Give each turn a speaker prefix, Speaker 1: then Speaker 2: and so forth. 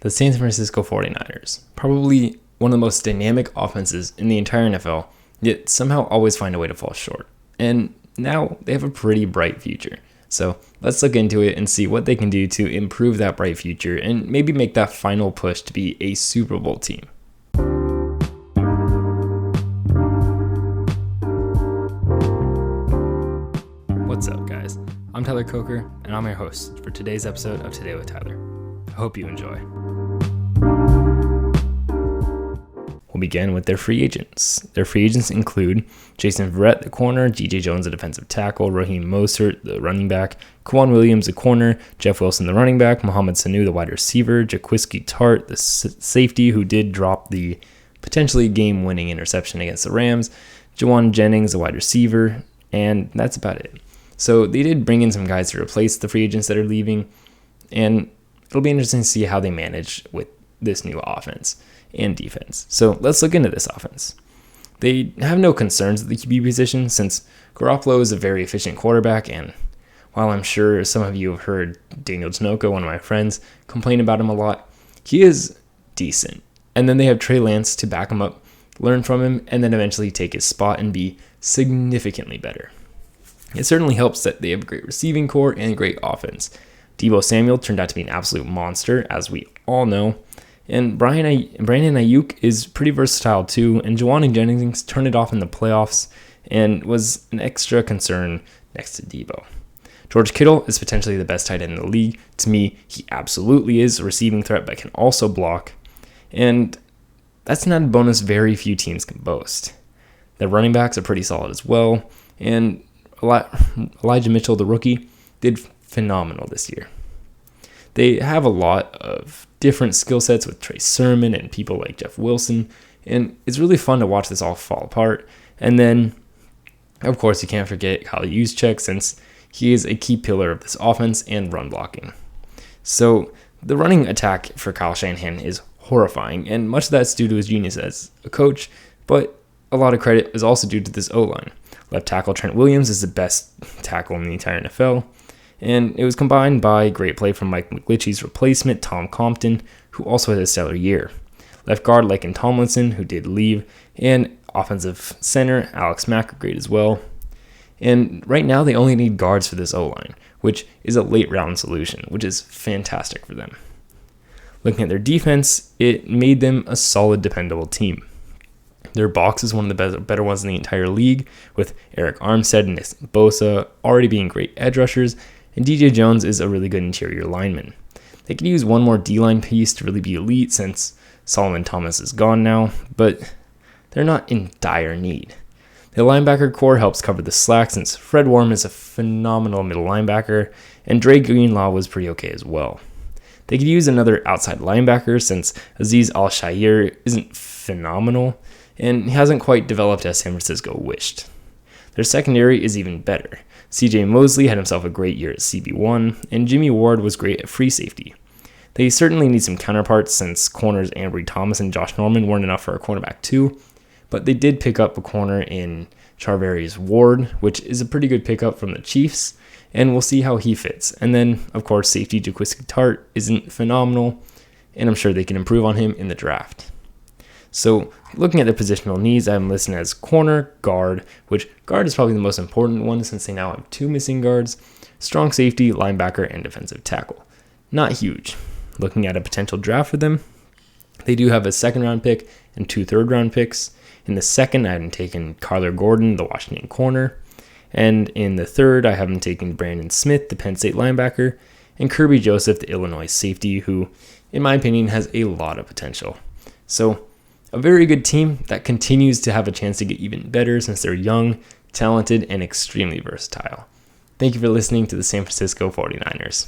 Speaker 1: The San Francisco 49ers, probably one of the most dynamic offenses in the entire NFL, yet somehow always find a way to fall short. And now they have a pretty bright future. So let's look into it and see what they can do to improve that bright future and maybe make that final push to be a Super Bowl team. What's up, guys? I'm Tyler Coker, and I'm your host for today's episode of Today with Tyler. I hope you enjoy. We'll begin with their free agents. Their free agents include Jason Verrett, the corner, G.J. Jones, the defensive tackle, Raheem Mostert, the running back, Kwan Williams, the corner, Jeff Wilson, the running back, Mohamed Sanu, the wide receiver, Jaquiski Tart, the safety, who did drop the potentially game-winning interception against the Rams, Jawan Jennings, the wide receiver, and that's about it. So they did bring in some guys to replace the free agents that are leaving, and it'll be interesting to see how they manage with this new offense and defense. So let's look into this offense. They have no concerns at the QB position since Garropolo is a very efficient quarterback, and while I'm sure some of you have heard Daniel Tanoka, one of my friends, complain about him a lot, he is decent. And then they have Trey Lance to back him up, learn from him, and then eventually take his spot and be significantly better. It certainly helps that they have a great receiving core and a great offense. Deebo Samuel turned out to be an absolute monster, as we all know. And Brandon Ayuk is pretty versatile too, and Jawan Jennings turned it off in the playoffs and was an extra concern next to Deebo. George Kittle is potentially the best tight end in the league. To me, he absolutely is a receiving threat, but can also block. And that's not a bonus very few teams can boast. The running backs are pretty solid as well, and Elijah Mitchell, the rookie, did phenomenal this year. They have a lot of different skill sets with Trey Sermon and people like Jeff Wilson, and it's really fun to watch this all fall apart. And then, of course, you can't forget Kyle Juszczyk, since he is a key pillar of this offense and run blocking. So the running attack for Kyle Shanahan is horrifying, and much of that's due to his genius as a coach, but a lot of credit is also due to this O-line. Left tackle Trent Williams is the best tackle in the entire NFL, and it was combined by great play from Mike McGlinchey's replacement, Tom Compton, who also had a stellar year. Left guard Laken Tomlinson, who did leave, and offensive center Alex Mack are great as well. And right now they only need guards for this O-line, which is a late round solution, which is fantastic for them. Looking at their defense, it made them a solid, dependable team. Their box is one of the better ones in the entire league, with Eric Armstead and Nick Bosa already being great edge rushers, and DJ Jones is a really good interior lineman. They could use one more D-line piece to really be elite since Solomon Thomas is gone now, but they're not in dire need. The linebacker core helps cover the slack since Fred Warren is a phenomenal middle linebacker, and Dre Greenlaw was pretty okay as well. They could use another outside linebacker since Azeez Al-Shaair isn't phenomenal, and he hasn't quite developed as San Francisco wished. Their secondary is even better. CJ Mosley had himself a great year at CB1, and Jimmy Ward was great at free safety. They certainly need some counterparts since corners Ambry Thomas and Josh Norman weren't enough for a cornerback too, but they did pick up a corner in Charvarius Ward, which is a pretty good pickup from the Chiefs, and we'll see how he fits. And then, of course, safety Jaquiski Tart isn't phenomenal, and I'm sure they can improve on him in the draft. So looking at their positional needs, I have them listed as corner, guard, which guard is probably the most important one since they now have two missing guards, strong safety, linebacker, and defensive tackle. Not huge. Looking at a potential draft for them, they do have a second-round pick and 2 third-round picks. In the second, I have them taken Kyler Gordon, the Washington corner, and in the third, I have them taking Brandon Smith, the Penn State linebacker, and Kirby Joseph, the Illinois safety, who, in my opinion, has a lot of potential. So a very good team that continues to have a chance to get even better since they're young, talented, and extremely versatile. Thank you for listening to the San Francisco 49ers.